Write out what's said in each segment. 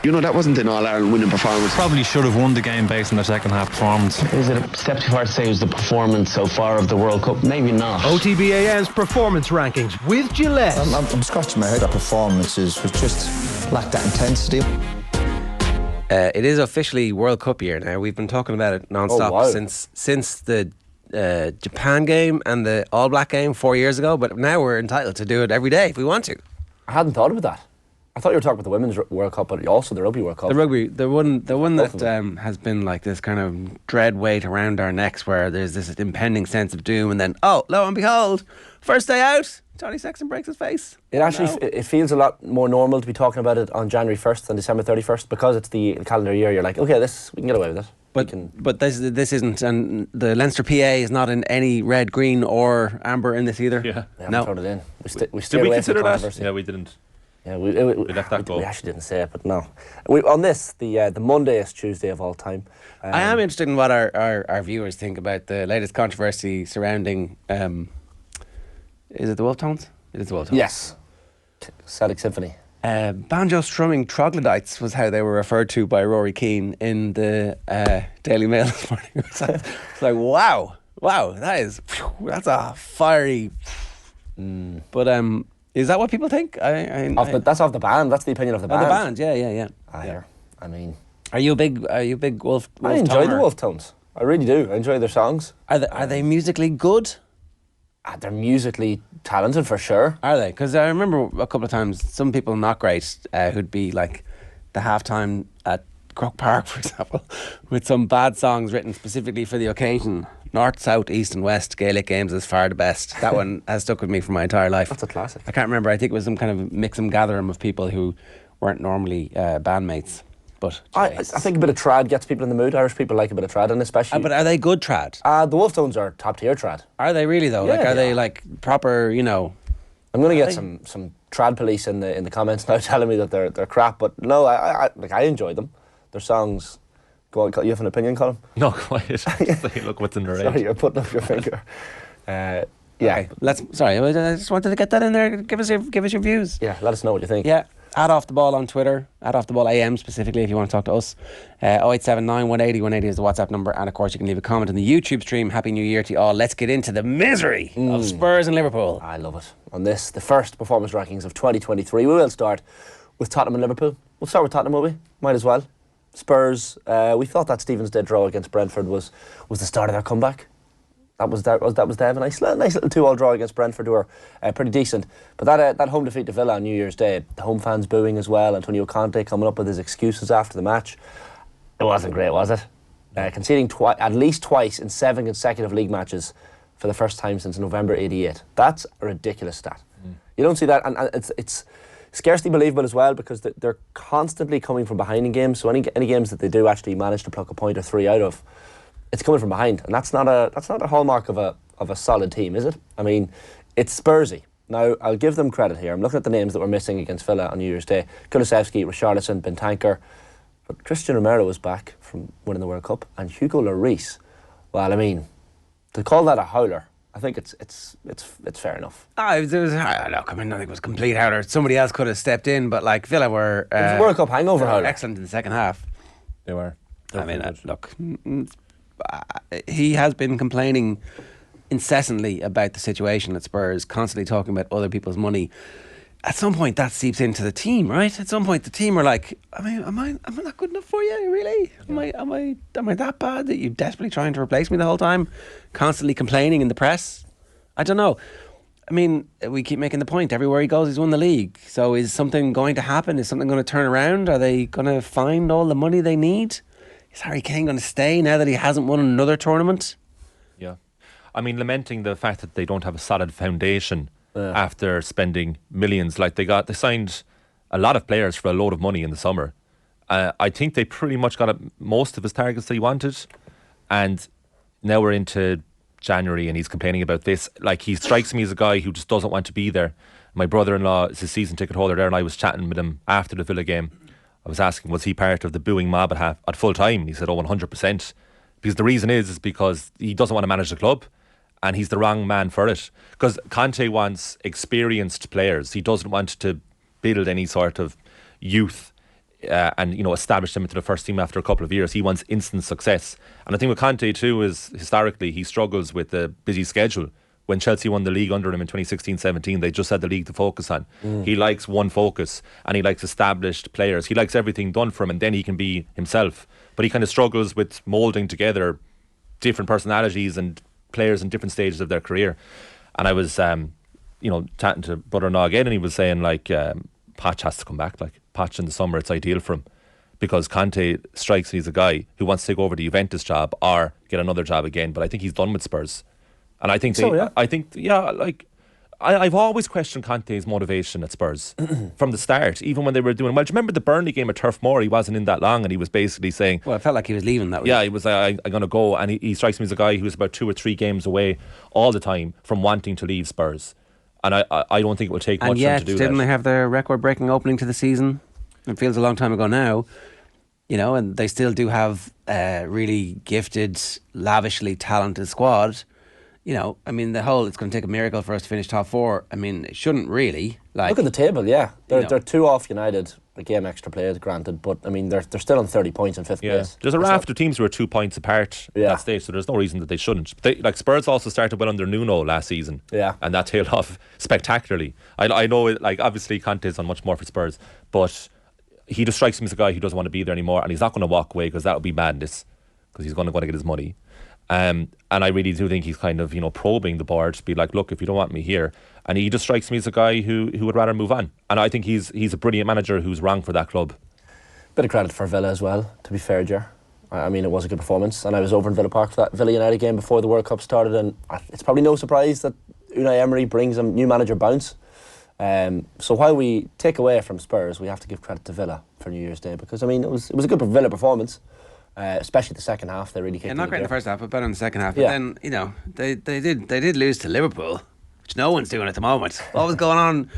You know, that wasn't an All-Ireland winning performance. Probably should have won the game based on their second half performance. Is it a step too far to say it was the performance so far of the World Cup? Maybe not. OTB AM's performance rankings with Gillette. I'm scratching my head. That performances was just lacked that intensity. It is officially World Cup year now. We've been talking about it non-stop since the Japan game and the All Black game 4 years ago, but now we're entitled to do it every day if we want to. I hadn't thought about that. I thought you were talking about the Women's World Cup, but also the Rugby World Cup. The one that has been like this kind of dread weight around our necks, where there's this impending sense of doom, and then, oh, lo and behold, first day out, Johnny Sexton breaks his face. It actually it feels a lot more normal to be talking about it on January 1st than December 31st, because it's the calendar year. You're like, okay, we can get away with it. But this isn't, and the Leinster PA is not in any red, green or amber in this either. Yeah, they haven't thrown it in. We Did we consider that? Yeah, we didn't. Yeah, we let that go. We actually didn't say it, but no. On this, the Mondayest Tuesday of all time. I am interested in what our viewers think about the latest controversy surrounding. Is it the Wolf Tones? It is the Wolf Tones. Yes. Celtic Symphony. Banjo strumming troglodytes was how they were referred to by Rory Keane in the Daily Mail this morning. It's like wow, that's a fiery. But is that what people think? That's off the band. That's the opinion of the band. The band, yeah. I mean, are you a big Wolf? I enjoy the Wolf Tones. I really do. I enjoy their songs. Are they musically good? They're musically talented for sure. Are they? Because I remember a couple of times some people not great who'd be like the halftime at Croke Park, for example, with some bad songs written specifically for the occasion. North, South, East and West Gaelic games is far the best. That one has stuck with me for my entire life. That's a classic. I can't remember. I think it was some kind of mix and gathering of people who weren't normally bandmates. But I think a bit of trad gets people in the mood. Irish people like a bit of trad, and especially. But are they good trad? The Wolf Tones are top tier trad. Are they really though? Yeah, are they like proper? You know. I'm going to get some trad police in the comments now telling me that they're crap. But no, I enjoy them. Their songs. Go on, you have an opinion, Colin? No, quiet. Look what's in the range. Sorry, you're putting up your finger. Yeah. Okay, sorry, I just wanted to get that in there. Give us your views. Yeah, let us know what you think. Yeah. Add Off the Ball on Twitter, Add Off the Ball AM specifically if you want to talk to us. 0879 180 180 is the WhatsApp number, and of course you can leave a comment on the YouTube stream. Happy New Year to you all. Let's get into the misery of Spurs and Liverpool. I love it. On this, the first performance rankings of 2023, we will start with Tottenham and Liverpool. We'll start with Tottenham, will we? Might as well. Spurs, we thought that Stevens' dead draw against Brentford was the start of their comeback. That was them. A nice little 2-2 draw against Brentford, who were pretty decent. But that home defeat to Villa on New Year's Day, the home fans booing as well, Antonio Conte coming up with his excuses after the match. It wasn't great, was it? Conceding at least twice in 7 consecutive league matches for the first time since November '88. That's a ridiculous stat. You don't see that, and it's scarcely believable as well, because they're constantly coming from behind in games. So any games that they do actually manage to pluck a point or 3 out of, it's coming from behind, and that's not a hallmark of a solid team, is it? I mean, it's Spursy. Now, I'll give them credit here. I'm looking at the names that were missing against Villa on New Year's Day. Kulusevski, Richarlison, Bentancur. But Christian Romero was back from winning the World Cup, and Hugo Lloris. Well, I mean, to call that a howler, I think it's fair enough. Look, I think it was complete howler. Somebody else could have stepped in, but like Villa were... it was a World Cup hangover howler. Excellent in the second half. They were. Look... he has been complaining incessantly about the situation at Spurs, constantly talking about other people's money. At some point that seeps into the team, right? At some point the team are like, am I not good enough for you, really? Am I that bad that you're desperately trying to replace me the whole time? Constantly complaining in the press? I don't know. I mean, we keep making the point, everywhere he goes he's won the league. So is something going to happen? Is something going to turn around? Are they going to find all the money they need? Is Harry Kane going to stay now that he hasn't won another tournament? Yeah. I mean, lamenting the fact that they don't have a solid foundation after spending millions. Like they signed a lot of players for a load of money in the summer. I think they pretty much got most of his targets that he wanted. And now we're into January and he's complaining about this. Like, he strikes me as a guy who just doesn't want to be there. My brother-in-law is a season ticket holder there, and I was chatting with him after the Villa game. I was asking, was he part of the booing mob at full time? And he said, 100%. Because the reason is because he doesn't want to manage the club, and he's the wrong man for it. Because Conte wants experienced players. He doesn't want to build any sort of youth and established him into the first team after a couple of years. He wants instant success. And I think with Conte too is historically he struggles with the busy schedule. When Chelsea won the league under him in 2016-17, they just had the league to focus on. He likes one focus, and he likes established players. He likes everything done for him, and then he can be himself. But he kind of struggles with moulding together different personalities and players in different stages of their career. And I was, chatting to brother-in-law again, and he was saying Poch has to come back. Like Poch in the summer, it's ideal for him because Conte strikes me as a guy who wants to take over the Juventus job or get another job again. But I think he's done with Spurs. And I think I've always questioned Conte's motivation at Spurs from the start, even when they were doing well. Do you remember the Burnley game at Turf Moor? He wasn't in that long, and he was basically saying, well, it felt like he was leaving that week. Yeah, he was like, I'm going to go. And he strikes me as a guy who was about 2 or 3 games away all the time from wanting to leave Spurs. And I don't think it will take much for him to do that. Didn't they have their record-breaking opening to the season? It feels a long time ago now. And they still do have a really gifted, lavishly talented squad. The whole it's going to take a miracle for us to finish top 4. It shouldn't really. Look at the table, yeah. They're 2 off United, a game extra played, granted, but they're still on 30 points in 5th place. There's a raft of teams who are 2 points apart at that stage, so there's no reason that they shouldn't. Spurs also started well under Nuno last season, and that tailed off spectacularly. I know, obviously Conte's on much more for Spurs, but he just strikes me as a guy who doesn't want to be there anymore, and he's not going to walk away because that would be madness, because he's going to get his money. And I really do think he's kind of, probing the board to be like, look, if you don't want me here. And he just strikes me as a guy who would rather move on. And I think he's a brilliant manager who's wrong for that club. Bit of credit for Villa as well, to be fair, Ger. It was a good performance. And I was over in Villa Park for that Villa United game before the World Cup started. And it's probably no surprise that Unai Emery brings a new manager bounce. So while we take away from Spurs, we have to give credit to Villa for New Year's Day. Because, it was a good Villa performance. Especially the second half, they really kicked not great in the first half, but better in the second half. But then, they did lose to Liverpool, which no one's doing at the moment. What was going on?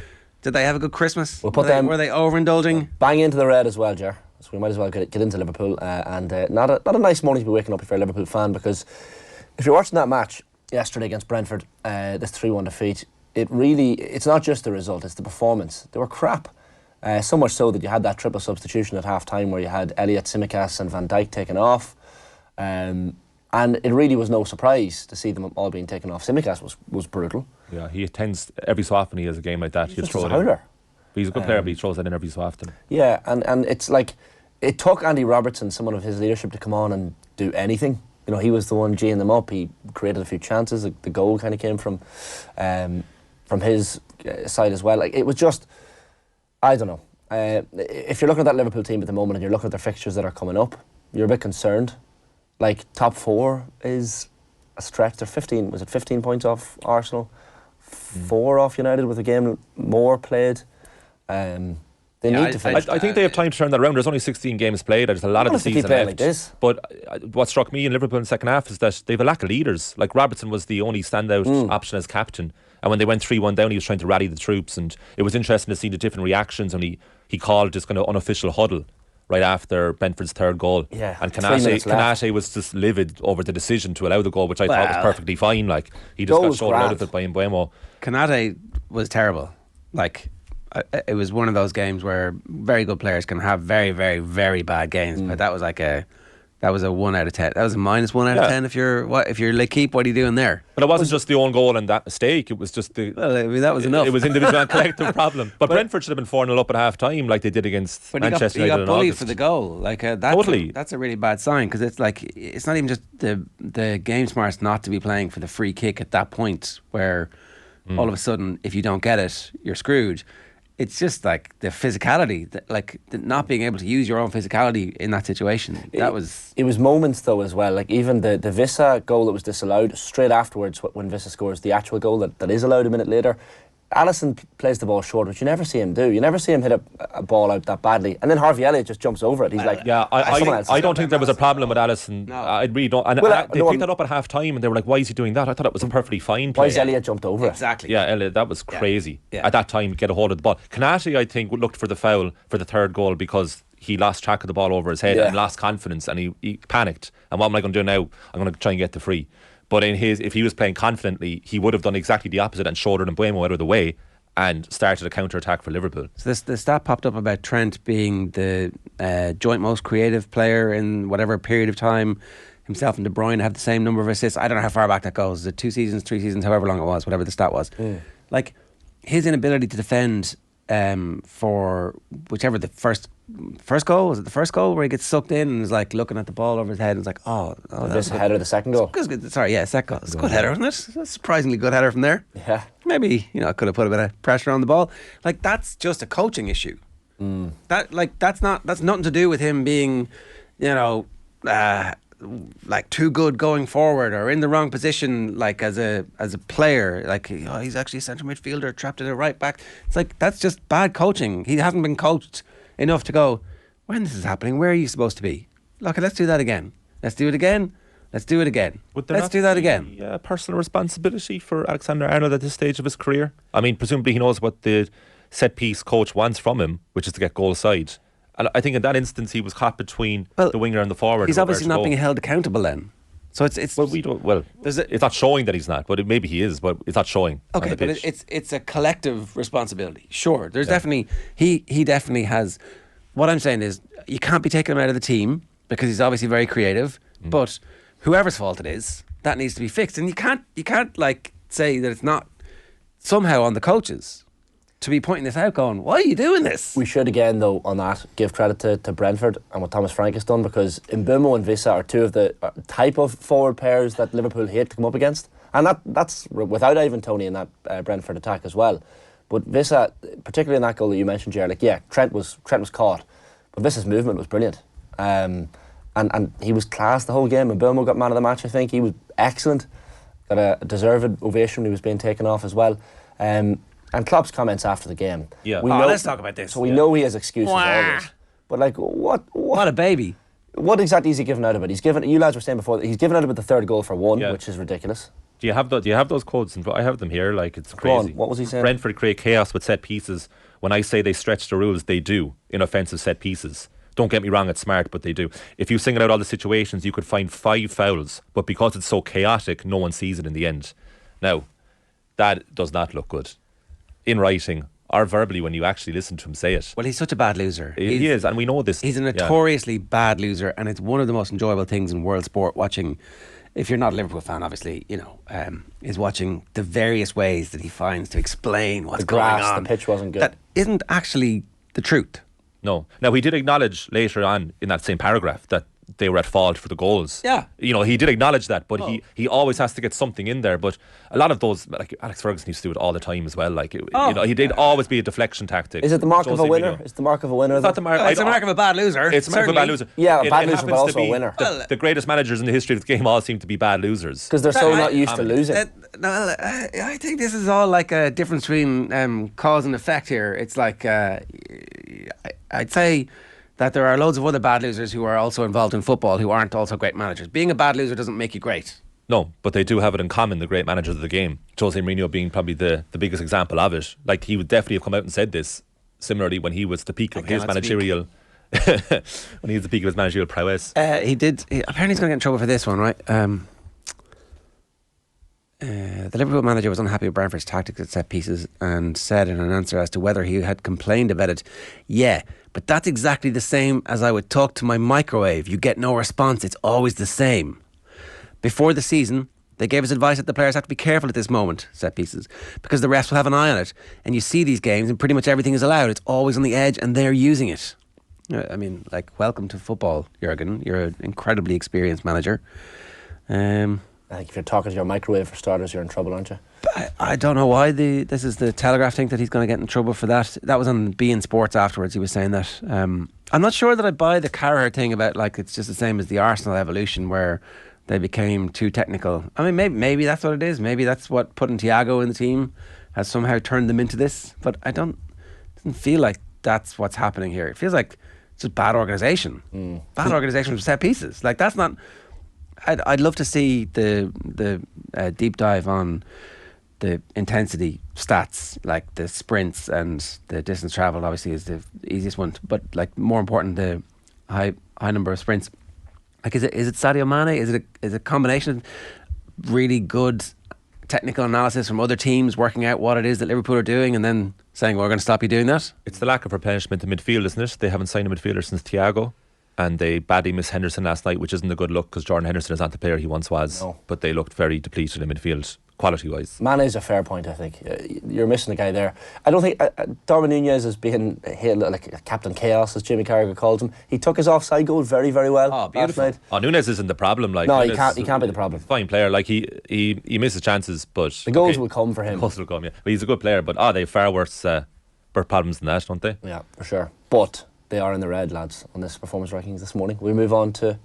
Did they have a good Christmas? Were they overindulging? Bang into the red as well, Ger. So we might as well get into Liverpool. Not a nice morning to be waking up if you're a Liverpool fan, because if you're watching that match yesterday against Brentford, this 3-1 defeat, it's not just the result, it's the performance. They were crap. So much so that you had that triple substitution at half time where you had Elliott, Tsimikas and Van Dijk taken off, and it really was no surprise to see them all being taken off. Tsimikas was brutal. Yeah, he tends every so often he has a game like that. He's a howler. He's a good player, but he throws that in every so often. Yeah, and it's like it took Andy Robertson, someone of his leadership, to come on and do anything. He was the one geeing them up. He created a few chances. The goal kind of came from his side as well. It was just, I don't know. If you're looking at that Liverpool team at the moment and you're looking at their fixtures that are coming up, you're a bit concerned. Top 4 is a stretch. They're 15 points off Arsenal, 4 off United with a game more played. They need to finish. I think they have time to turn that around. There's only 16 games played. There's a lot of the season left. Like this. But what struck me in Liverpool in the second half is that they have a lack of leaders. Robertson was the only standout option as captain. And when they went 3-1 down, he was trying to rally the troops. And it was interesting to see the different reactions. And he called this kind of unofficial huddle right after Brentford's third goal. Yeah, and Kanate was just livid over the decision to allow the goal, which I thought was perfectly fine. He just got shouldered out of it by Mbeumo. Kanate was terrible. It was one of those games where very good players can have very, very, very bad games. But that was a 1 out of 10. That was a -1 out of 10. If you're L'Equipe, what are you doing there? But it wasn't just the own goal and that mistake. It was just that was enough. It was individual and collective problem. But Brentford should have been 4-0 up at half time, like they did against Manchester United. He got bullied for the goal. Totally. That's a really bad sign, because it's not even just the game smarts not to be playing for the free kick at that point where all of a sudden, if you don't get it, you're screwed. It's just the physicality, the not being able to use your own physicality in that situation. It was moments though as well. Even the Vissa goal that was disallowed, straight afterwards when Vissa scores the actual goal that is allowed a minute later, Alisson plays the ball short, which you never see him do. You never see him hit a ball out that badly. And then Harvey Elliott just jumps over it. He's I don't think there was a problem with Alisson. No. I really don't. And they picked that up at half time and they were like, why is he doing that? I thought it was a perfectly fine play. Why is Elliott jumped over it? Exactly. Yeah, Elliott, that was crazy. Yeah. At that time, get a hold of the ball. Kanate, I think, looked for the foul for the third goal because he lost track of the ball over his head and lost confidence, and he panicked. And what am I going to do now? I'm going to try and get the free. But if he was playing confidently, he would have done exactly the opposite and shouldered Mbeumo out of the way and started a counter-attack for Liverpool. So the stat popped up about Trent being the joint most creative player in whatever period of time. Himself and De Bruyne have the same number of assists. I don't know how far back that goes. Is it 2 seasons, 3 seasons, however long it was, whatever the stat was. Like, his inability to defend for whichever the first goal, was it the first goal where he gets sucked in and is like looking at the ball over his head and it's like, this header, the second goal. Sorry, yeah, second goal. It's a good header, isn't it? It's a surprisingly good header from there. Yeah. Maybe, I could have put a bit of pressure on the ball. Like, that's just a coaching issue. That's nothing to do with him being, like too good going forward or in the wrong position, like as a player. Like, he's actually a centre midfielder trapped in a right back. It's like, that's just bad coaching. He hasn't been coached enough to go, when this is happening, where are you supposed to be? Look, let's do that again. Let's do it again. Let's do it again. Let's do that again. Yeah, personal responsibility for Alexander-Arnold at this stage of his career. I mean, presumably he knows what the set piece coach wants from him, which is to get goal side. And I think in that instance he was caught between the winger and the forward. He's obviously not being held accountable then. So it's it's not showing that he's not, but maybe he is, but it's not showing. Okay, but it's a collective responsibility. Sure, there's definitely he definitely has. What I'm saying is, you can't be taking him out of the team because he's obviously very creative. But whoever's fault it is, that needs to be fixed, and you can't like say that it's not somehow on the coaches to be pointing this out, going, why are you doing this? We should again, though, on that, give credit to Brentford and what Thomas Frank has done, because Mbeumo and Wissa are two of the type of forward pairs that Liverpool hate to come up against, and that's without Ivan Toney in that Brentford attack as well. But Wissa, particularly in that goal that you mentioned, Ger, Trent was caught, but Vissa's movement was brilliant, and he was class the whole game. Mbeumo got man of the match, I think. He was excellent, got a deserved ovation when he was being taken off as well. And Klopp's comments after the game. Yeah. Let's talk about this. So we know he has excuses always. But like, what a baby. What exactly is he giving out about? You lads were saying before that he's given out about the third goal for one, which is ridiculous. Do you have those quotes? I have them here. Like, it's crazy. What was he saying? Brentford create chaos with set pieces. When I say they stretch the rules, they do in offensive set pieces. Don't get me wrong, it's smart, but they do. If you single out all the situations, you could find 5 fouls, but because it's so chaotic, no one sees it in the end. Now, that does not look good in writing or verbally when you actually listen to him say it. Well, he's such a bad loser. He is, and we know this. He's a notoriously bad loser, and it's one of the most enjoyable things in world sport, watching, if you're not a Liverpool fan, obviously, is watching the various ways that he finds to explain what's going on. The pitch wasn't good. That isn't actually the truth. No. Now, he did acknowledge later on in that same paragraph that they were at fault for the goals. Yeah. He did acknowledge that, but he always has to get something in there. But a lot of those, like Alex Ferguson used to do it all the time as well. Like, he did always be a deflection tactic. Is it the mark of a winner? It's the mark of a winner. It's not the mark. It's the mark of a bad loser. It's the mark of a bad loser. Yeah, a bad loser, but also a winner. The greatest managers in the history of the game all seem to be bad losers because they're so not used to losing. I think this is all like a difference between cause and effect here. It's like I'd say that there are loads of other bad losers who are also involved in football who aren't also great managers. Being a bad loser doesn't make you great. No, but they do have it in common, the great managers of the game. Jose Mourinho being probably the biggest example of it. Like, he would definitely have come out and said this similarly when he was the peak of his managerial when he was the peak of his managerial prowess. He did. Apparently he's going to get in trouble for this one, right? The Liverpool manager was unhappy with Brentford's tactics at set pieces and said in an answer as to whether he had complained about it, yeah, but that's exactly the same as I would talk to my microwave. You get no response. It's always the same. Before the season, they gave us advice that the players have to be careful at this moment, set pieces, because the refs will have an eye on it. And you see these games and pretty much everything is allowed. It's always on the edge and they're using it. I mean, like, welcome to football, Jurgen. You're an incredibly experienced manager. I think if you're talking to your microwave for starters, you're in trouble, aren't you? I don't know why this is the Telegraph think that he's going to get in trouble for that. That was on BN Sports afterwards. He was saying that. I'm not sure that I buy the Carragher thing about, like, it's just the same as the Arsenal evolution where they became too technical. I mean, maybe that's what it is. Maybe that's what putting Thiago in the team has somehow turned them into this. But it doesn't feel like that's what's happening here. It feels like it's just bad organisation. Bad organisation with set pieces. Like, that's not. I'd love to see the deep dive on the intensity stats, like the sprints and the distance travelled. Obviously, is the easiest one, but like more important, the high number of sprints. Like, is it Sadio Mane? Is it a combination of really good technical analysis from other teams working out what it is that Liverpool are doing and then saying, well, we're going to stop you doing that? It's the lack of replenishment in midfield, isn't it? They haven't signed a midfielder since Thiago, and they badly missed Henderson last night, which isn't a good look because Jordan Henderson is not the player he once was. No. But they looked very depleted in midfield, quality-wise. Man is a fair point, I think. You're missing a guy there. I don't think Darwin Núñez has been like Captain Chaos, as Jimmy Carragher calls him. He took his offside goal very, very well last night. Núñez isn't the problem. Like, no, Núñez, he can't be the problem. Fine player. Like he misses chances, but the goals will come for him. The goals will come, yeah. But he's a good player. But they have far worse problems than that, don't they? Yeah, for sure. But they are in the red, lads, on this performance rankings this morning. We move on to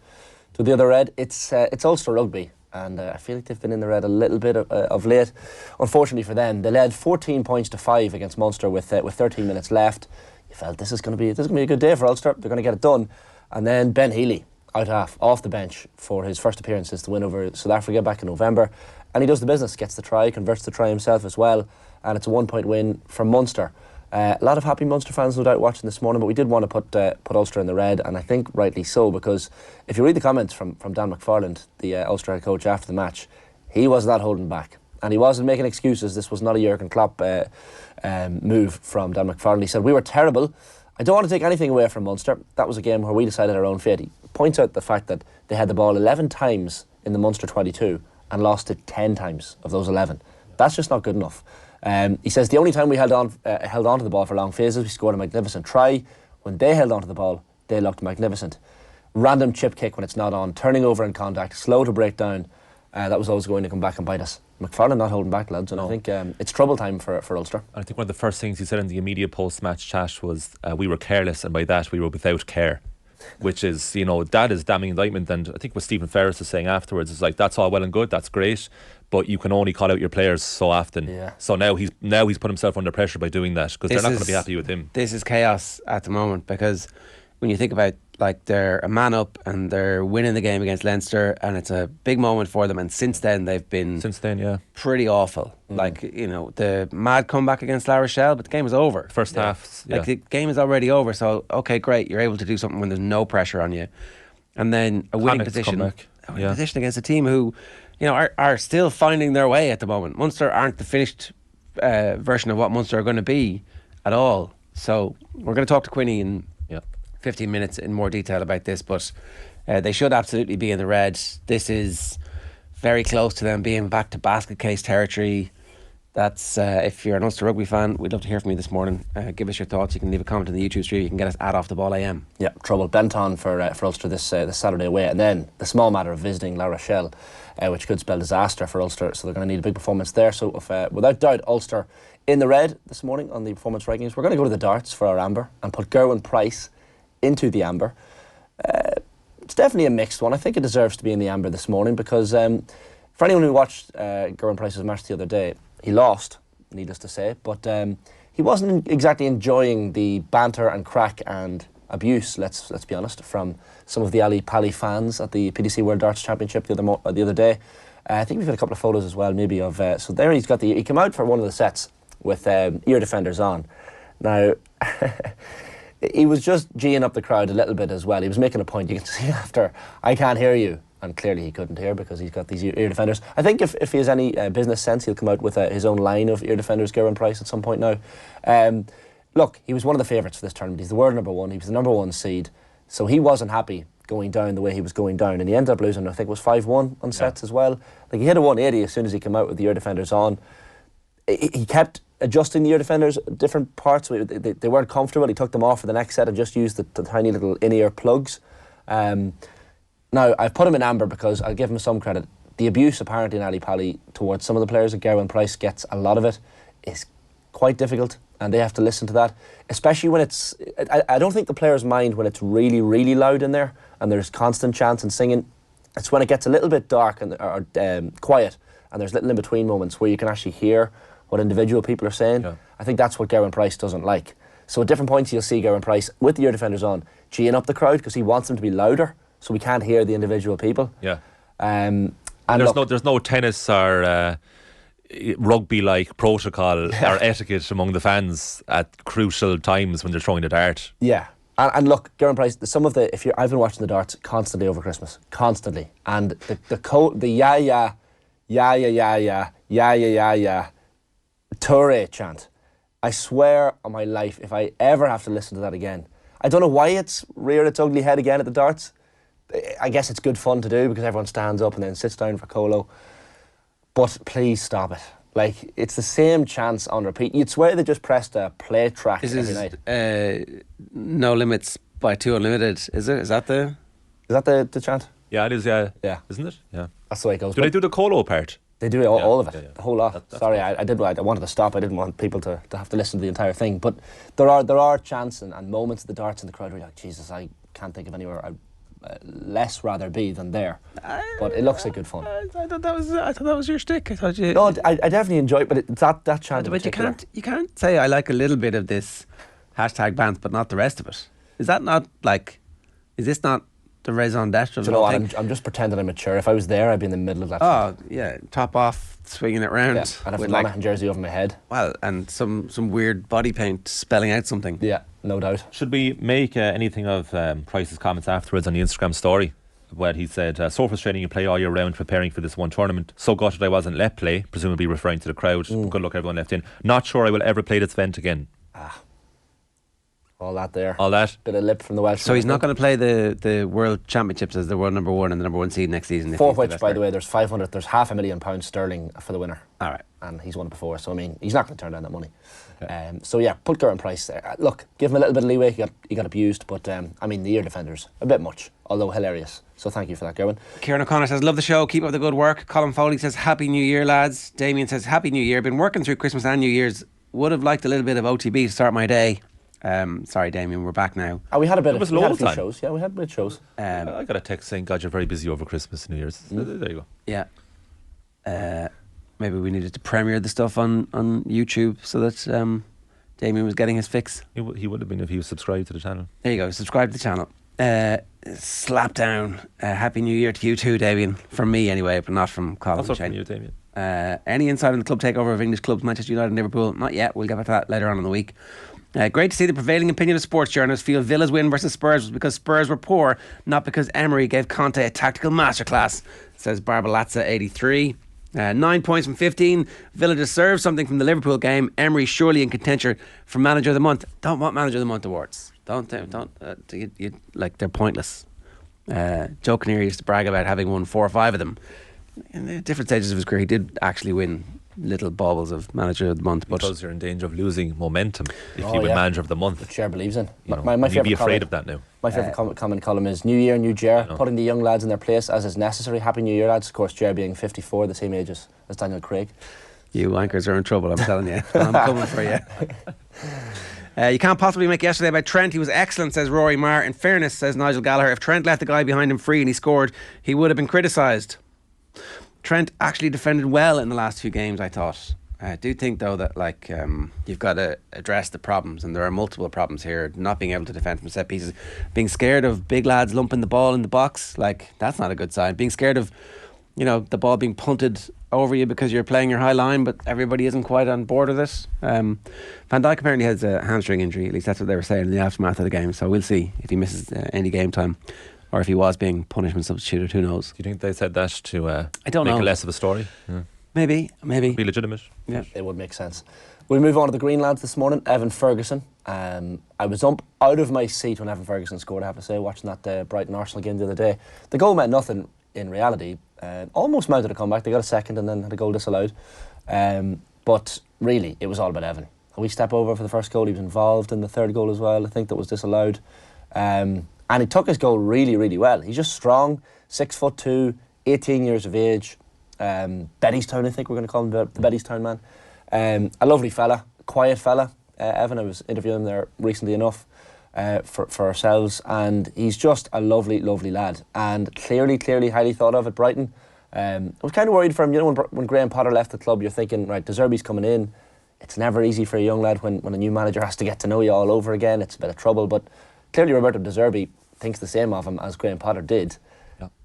the other red. It's Ulster Rugby. And I feel like they've been in the red a little bit of late. Unfortunately for them, they led 14 points to 5 against Munster with 13 minutes left. You felt this is going to be a good day for Ulster. They're going to get it done. And then Ben Healy out off the bench for his first appearance since the win over South Africa back in November, and he does the business. Gets the try, converts the try himself as well, and it's a 1-point win for Munster. A lot of happy Munster fans no doubt watching this morning, but we did want to put Ulster in the red, and I think rightly so, because if you read the comments from Dan McFarland, the Ulster head coach, after the match, he was not holding back and he wasn't making excuses. This was not a Jurgen Klopp move from Dan McFarland. He said, we were terrible. I don't want to take anything away from Munster. That was a game where we decided our own fate. He points out the fact that they had the ball 11 times in the Munster 22 and lost it 10 times of those 11. That's just not good enough. He says the only time we held on to the ball for long phases, we scored a magnificent try. When they held on to the ball, they looked magnificent. Random chip kick when it's not on, turning over in contact, slow to break down. That was always going to come back and bite us. McFarlane not holding back, lads, and I think it's trouble time for Ulster. I think one of the first things he said in the immediate post-match chat was we were careless, and by that we were without care. Which is, that is damning indictment. And I think what Stephen Ferris is saying afterwards is like, that's all well and good, that's great, but you can only call out your players so often. Yeah. So now he's put himself under pressure by doing that, because they're not going to be happy with him. This is chaos at the moment, because when you think about, like, they're a man up and they're winning the game against Leinster and it's a big moment for them, and since then they've been pretty awful. Like, the mad comeback against La Rochelle, but the game was over. First half. Like, the game is already over, so okay, great, you're able to do something when there's no pressure on you. And then a winning position against a team who, are still finding their way at the moment. Munster aren't the finished version of what Munster are going to be at all. So we're going to talk to Quinny in 15 minutes in more detail about this, but they should absolutely be in the red. This is very close to them being back to basket case territory. That's if you're an Ulster Rugby fan, we'd love to hear from you this morning. Give us your thoughts. You can leave a comment in the YouTube stream. You can get us at Off the Ball AM. Yeah, trouble. Benton for Ulster this Saturday away, and then the small matter of visiting La Rochelle, which could spell disaster for Ulster, so they're going to need a big performance there. So without doubt, Ulster in the red this morning on the performance rankings. We're going to go to the darts for our amber and put Gerwyn Price into the amber. It's definitely a mixed one. I think it deserves to be in the amber this morning, because for anyone who watched Gerwyn Price's match the other day, he lost, needless to say, but he wasn't exactly enjoying the banter and crack and abuse, let's be honest, from some of the Ali Pali fans at the PDC World Darts Championship the other day. I think we've had a couple of photos as well, maybe of so there he came out for one of the sets with ear defenders on. Now he was just geeing up the crowd a little bit as well. He was making a point. You can see after, I can't hear you. And clearly he couldn't hear, because he's got these ear defenders. I think if he has any business sense, he'll come out with his own line of ear defenders, Gerwyn Price, at some point now. Look, he was one of the favourites for this tournament. He's the world number one. He was the number one seed. So he wasn't happy going down the way he was going down. And he ended up losing, I think it was 5-1 on sets as well. Like, he hit a 180 as soon as he came out with the ear defenders on. He kept adjusting the ear defenders at different parts. They weren't comfortable. He took them off for the next set and just used the tiny little in-ear plugs. Now, I've put him in amber because I'll give him some credit. The abuse apparently in Ali Pali towards some of the players that Gerwyn Price gets, a lot of it, is quite difficult, and they have to listen to that, especially when it's... I don't think the players mind when it's really, really loud in there and there's constant chants and singing. It's when it gets a little bit dark or quiet, and there's little in-between moments where you can actually hear what individual people are saying. Yeah. I think that's what Gerwyn Price doesn't like. So at different points you'll see Gerwyn Price with the ear defenders on, geeing up the crowd because he wants them to be louder, so we can't hear the individual people. Yeah. And there's no tennis or rugby-like protocol or etiquette among the fans at crucial times when they're throwing the dart. Yeah. And look, Gerwyn Price, I've been watching the darts constantly over Christmas, constantly, and the yeah. Toure chant. I swear on my life, if I ever have to listen to that again, I don't know why it's reared its ugly head again at the darts. I guess it's good fun to do because everyone stands up and then sits down for Colo. But please stop it. Like, it's the same chants on repeat. You'd swear they just pressed a play track every night. No Limits by 2 Unlimited, is it? Is that the chant? Yeah, it is, yeah. Yeah. Isn't it? Yeah. That's the way it goes. Do they do the Colo part? They do all of it, yeah. the whole lot. That's Sorry, I wanted to stop. I didn't want people to have to listen to the entire thing. But there are chants and moments of the darts in the crowd where you're like, Jesus, I can't think of anywhere I'd less rather be than there. But it looks like good fun. I thought that was your stick. I thought you. No, I definitely enjoy it, but it's that chant. But you can't say I like a little bit of this #Bant, but not the rest of it. Is that not like? Is this not the raison d'etre of the whole thing? I'm just pretending I'm mature. If I was there, I'd be in the middle of that. Oh yeah, top off, swinging it round. Yeah, I'd have a Monaghan jersey over my head. Well, and some weird body paint spelling out something. Yeah, no doubt. Should we make anything of Price's comments afterwards on the Instagram story? Where he said, so frustrating, you play all year round preparing for this one tournament. So gutted I wasn't let play, presumably referring to the crowd. Good luck everyone left in. Not sure I will ever play this event again. All that there. All that. Bit of lip from the Welsh. So he's not going to play the World Championships as the world number 1 and the number 1 seed next season. For which, by the way, there's £500,000 sterling for the winner. All right. And he's won it before, so I mean, he's not going to turn down that money. Okay. So yeah, put Geraint Price there. Look, give him a little bit of leeway. He got abused, but I mean, the ear defenders a bit much, although hilarious. So thank you for that, Gerwin. Kieran O'Connor says, love the show, keep up the good work. Colin Foley says, Happy New Year, lads. Damien says, Happy New Year. Been working through Christmas and New Year's. Would have liked a little bit of OTB to start my day. Sorry, Damien, we're back now. We had a bit of shows. Yeah, we had a bit of shows. I got a text saying, God, you're very busy over Christmas and New Year's. There you go. Yeah. Maybe we needed to premiere the stuff on YouTube so that Damien was getting his fix. He would have been if he was subscribed to the channel. There you go, subscribe to the channel. Slap down. Happy New Year to you too, Damien. From me anyway, but not from Colin. Also from you, Damien. Any insight on the club takeover of English clubs, Manchester United and Liverpool? Not yet. We'll get back to that later on in the week. Great to see the prevailing opinion of sports journalists feel Villa's win versus Spurs was because Spurs were poor, not because Emery gave Conte a tactical masterclass, says Barbalazza 83. 9 points from 15. Villa deserves something from the Liverpool game. Emery surely in contention for Manager of the Month. Don't want Manager of the Month awards. Don't. Like, they're pointless. Joe Kinnear used to brag about having won 4 or 5 of them. In the different stages of his career, he did actually win little baubles of Manager of the Month. But because you're in danger of losing momentum if you win Manager of the Month. Which Ger believes in. You'd be afraid of that now. My favourite comment column is New Year, New Ger, putting the young lads in their place as is necessary. Happy New Year, lads. Of course, Ger being 54, the same age as Daniel Craig. You anchors are in trouble, I'm telling you. I'm coming for you. You can't possibly make yesterday about Trent. He was excellent, says Rory Marr. In fairness, says Nigel Gallagher, if Trent left the guy behind him free and he scored, he would have been criticised. Trent actually defended well in the last 2 games, I thought. I do think, though, that you've got to address the problems, and there are multiple problems here. Not being able to defend from set pieces, being scared of big lads lumping the ball in the box, that's not a good sign. Being scared of, the ball being punted over you because you're playing your high line, but everybody isn't quite on board with it. Van Dijk apparently has a hamstring injury. At least that's what they were saying in the aftermath of the game. So we'll see if he misses any game time, or if he was being punishment substituted. Who knows? Do you think they said that to I don't make know. it less of a story? Yeah. Maybe. Be legitimate. Yeah, it would make sense. We'll move on to the Green lads this morning. Evan Ferguson. I was up out of my seat when Evan Ferguson scored, I have to say, watching that Brighton Arsenal game the other day. The goal meant nothing in reality. Almost mounted a comeback. They got a second and then had a goal disallowed. But really, it was all about Evan. A wee step over for the first goal. He was involved in the third goal as well. I think that was disallowed. And he took his goal really, really well. He's just strong, 6'2", 18 years of age. Bettystown, I think we're going to call him the Bettystown man. A lovely fella, quiet fella. Evan, I was interviewing him there recently enough for ourselves, and he's just a lovely, lovely lad, and clearly highly thought of at Brighton. I was kind of worried for him. When Graham Potter left the club, you're thinking, right, De Zerbi's coming in. It's never easy for a young lad when a new manager has to get to know you all over again. It's a bit of trouble, but clearly Roberto De Zerbi thinks the same of him as Graham Potter did.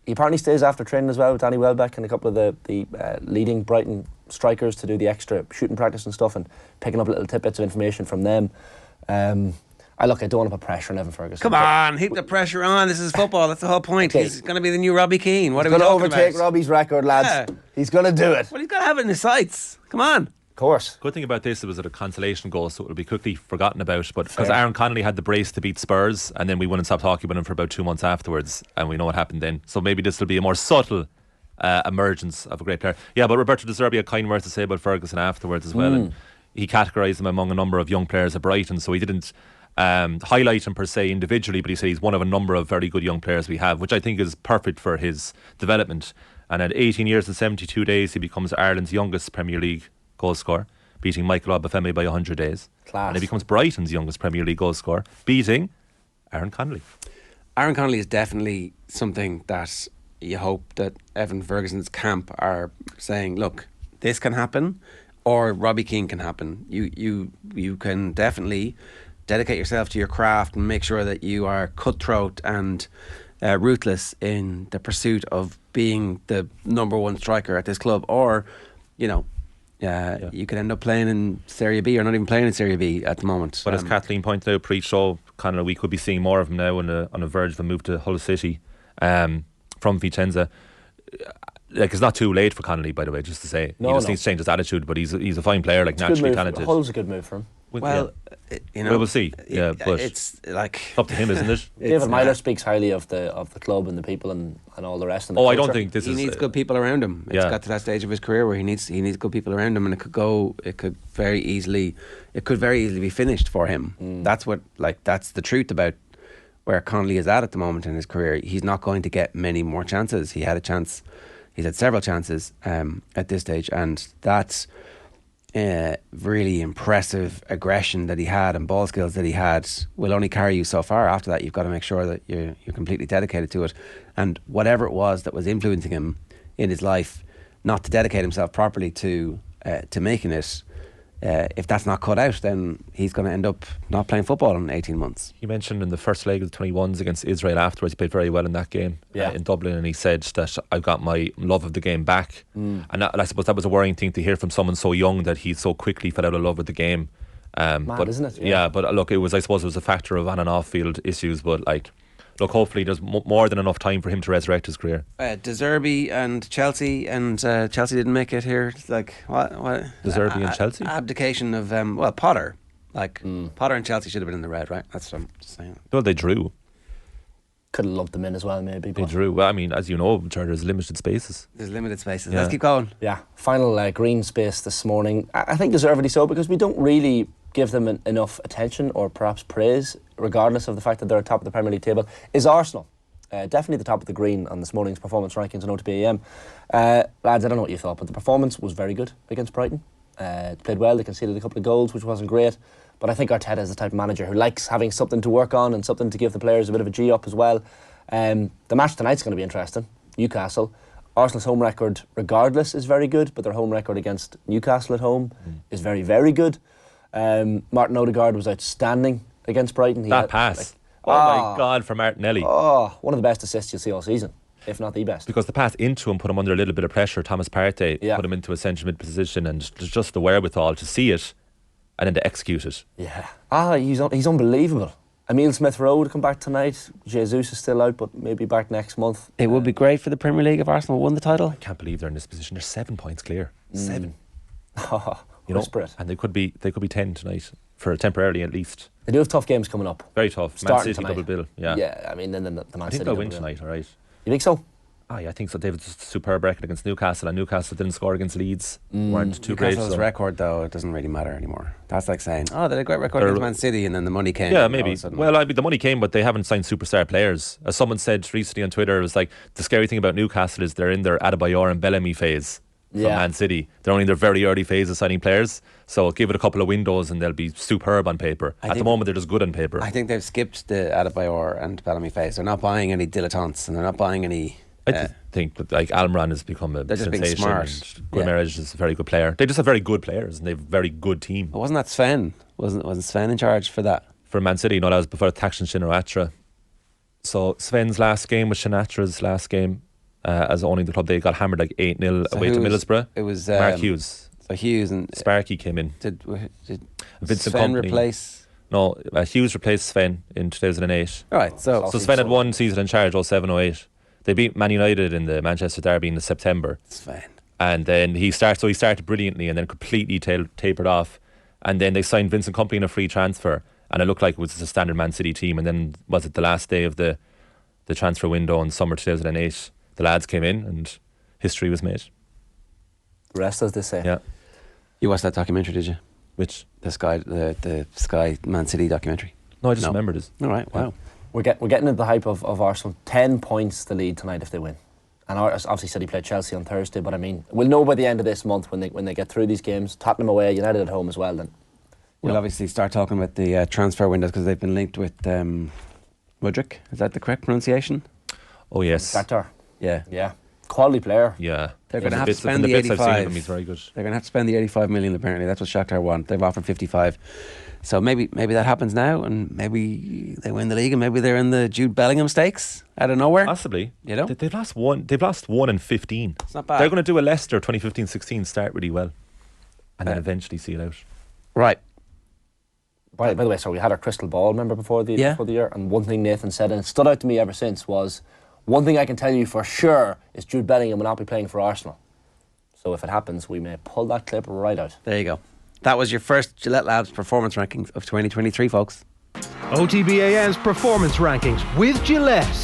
He apparently stays after training as well with Danny Welbeck and a couple of the leading Brighton strikers to do the extra shooting practice and stuff, and picking up little tidbits of information from them. I don't want to put pressure on Evan Ferguson. Come on, heap the pressure on. This is football. That's the whole point. Okay. He's going to be the new Robbie Keane. What He's are we going to talking overtake about? Robbie's record, lads. Yeah. He's going to do it. Well, he's got to have it in his sights. Come on. Of course. Good thing about this, it was a consolation goal, so it'll be quickly forgotten about. But because Fair. Aaron Connolly had the brace to beat Spurs, and then we wouldn't stop talking about him for about 2 months afterwards, and we know what happened then. So maybe this will be a more subtle emergence of a great player. Yeah, but Roberto De Zerbi had kind words to say about Ferguson afterwards as well, and he categorised him among a number of young players at Brighton, so he didn't highlight him per se individually, but he said he's one of a number of very good young players we have, which I think is perfect for his development. And at 18 years and 72 days, he becomes Ireland's youngest Premier League goal scorer, beating Michael Obafemi by 100 days. Class. And he becomes Brighton's youngest Premier League goal scorer, beating Aaron Connolly. Aaron Connolly is definitely something that you hope that Evan Ferguson's camp are saying, look, this can happen, or Robbie Keane can happen. You can definitely dedicate yourself to your craft and make sure that you are cutthroat and ruthless in the pursuit of being the number one striker at this club, or you could end up playing in Serie B or not even playing in Serie B at the moment. But as Kathleen pointed out pre-show, kind of we could be seeing more of him now on a verge of a move to Hull City from Vicenza. Like, it's not too late for Connolly, by the way, just to say. He just needs to change his attitude, but he's a fine player, like naturally talented. Hull's a good move for him. Well, we'll see. Yeah, but it's like up to him, isn't it? David Myler speaks highly of the club and the people and all the rest. And I don't think he needs good people around him. It's got to that stage of his career where he needs good people around him, and it could very easily be finished for him. That's the truth about where Connolly is at the moment in his career. He's not going to get many more chances. He had a chance. He's had several chances at this stage, and that's really impressive aggression that he had and ball skills that he had will only carry you so far. After that, you've got to make sure that you're completely dedicated to it, and whatever it was that was influencing him in his life not to dedicate himself properly to making it, if that's not cut out, then he's going to end up not playing football in 18 months. He mentioned in the first leg of the 21s against Israel afterwards, he played very well in that game in Dublin, and he said that I've got my love of the game back. And I suppose that was a worrying thing to hear from someone so young, that he so quickly fell out of love with the game. Mad, isn't it? Yeah, but look, I suppose it was a factor of on and off field issues, but look, hopefully there's more than enough time for him to resurrect his career. De Zerbi and Chelsea, and Chelsea didn't make it here. Like what? De Zerbi and Chelsea? Abdication of Potter. Potter and Chelsea should have been in the red, right? That's what I'm just saying. Well, they drew. Could have lumped them in as well, maybe. They drew. Well, I mean, as you know, there's limited spaces. There's limited spaces. Let's keep going. Yeah. Final green space this morning. I think deservedly so, because we don't really give them enough attention or perhaps praise, regardless of the fact that they're at top of the Premier League table, is Arsenal. Definitely the top of the green on this morning's performance rankings on OTB AM. Lads, I don't know what you thought, but the performance was very good against Brighton. Played well, they conceded a couple of goals, which wasn't great. But I think Arteta is the type of manager who likes having something to work on and something to give the players a bit of a G up as well. The match tonight's going to be interesting. Newcastle. Arsenal's home record, regardless, is very good, but their home record against Newcastle at home is very, very good. Martin Odegaard was outstanding against Brighton. That pass. My God, for Martinelli. One of the best assists you'll see all season, if not the best. Because the pass into him put him under a little bit of pressure. Thomas Partey put him into a central mid position, and there's just the wherewithal to see it and then to execute it. Yeah. He's unbelievable. Emile Smith-Rowe to come back tonight. Jesus is still out, but maybe back next month. It would be great for the Premier League if Arsenal won the title. I can't believe they're in this position. They're 7 points clear. 7. You know, and they could be 10 tonight, for temporarily at least. They do have tough games coming up. Very tough. Man City double bill. Yeah, I mean, then the Man City. I think they'll win tonight, all right. You think so? I think so. David's a superb record against Newcastle, and Newcastle didn't score against Leeds. Weren't too great. Newcastle's record, though, it doesn't really matter anymore. That's like saying, they had a great record against Man City, and then the money came. Yeah, maybe. Well, the money came, but they haven't signed superstar players. As someone said recently on Twitter, it was like, the scary thing about Newcastle is they're in their Adebayor and Bellamy phase from Man City. They're only in their very early phase of signing players, so give it a couple of windows and they'll be superb on paper. At the moment, they're just good on paper. I think they've skipped the Adebayor and Bellamy phase. They're not buying any dilettantes, and they're not buying any... I think that Almiron has become a sensation. Being smart. Guimaraes is a very good player. They just have very good players, and they have a very good team. Wasn't that Sven? Wasn't Sven in charge for that? For Man City, no, that was before Takshin Shinawatra. So Sven's last game was Shinatra's last game as owning the club. They got hammered like 8-0 away to Middlesbrough. It was Mark Hughes. So Hughes and Sparky came in. Did Vincent Sven Kompany replace? No, Hughes replaced Sven in 2008. All right, so Sven had one season in charge, 07-08. They beat Man United in the Manchester Derby in September. Sven. And then he started brilliantly and then completely tapered off. And then they signed Vincent Kompany in a free transfer. And it looked like it was a standard Man City team. And then was it the last day of the transfer window in summer 2008? The lads came in and history was made. Rest, as they say. Yeah. You watched that documentary, did you? Which? The Sky Man City documentary. No, I just remembered it. All right, wow. We're getting into the hype of Arsenal. 10 points to lead tonight if they win. And obviously City play Chelsea on Thursday, but I mean, we'll know by the end of this month when they get through these games. Tottenham away, United at home as well. Then we'll obviously start talking about the transfer windows because they've been linked with Mudryk. Is that the correct pronunciation? Oh yes. Shakhtar. Yeah. Quality player. Yeah. They're going to have to spend the 85. I've seen of him, he's very good. They're going to have to spend the 85 million apparently. That's what Shakhtar want. They've offered 55. So maybe that happens now, and maybe they win the league, and maybe they're in the Jude Bellingham stakes out of nowhere. Possibly. You know, they've lost one. They've lost 1 in 15. It's not bad. They're going to do a Leicester 2015-16 start really well, and then eventually see it out. Right. By the way, so we had our crystal ball, remember, before the year, and one thing Nathan said, and it stood out to me ever since, was one thing I can tell you for sure is Jude Bellingham will not be playing for Arsenal. So if it happens, we may pull that clip right out. There you go. That was your first Gillette Labs performance rankings of 2023, folks. OTB AM's performance rankings with Gillette.